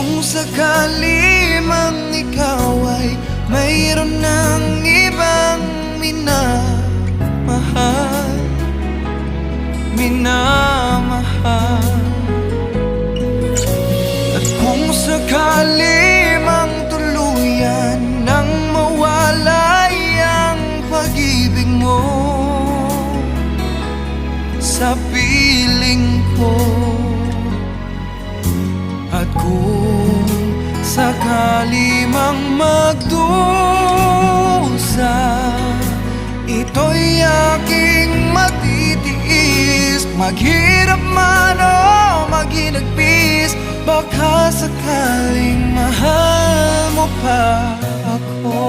kung sakali mang ikaw ay mayroon ng ibang minamahal, at kung sakali mang tuluyan nang mawalay ang pag-ibig mo sa piling ko, at kung sakali mang magdusa, ito'y aking matitiis. Maghirap man o maginagpis, baka sakaling mahal mo pa ako.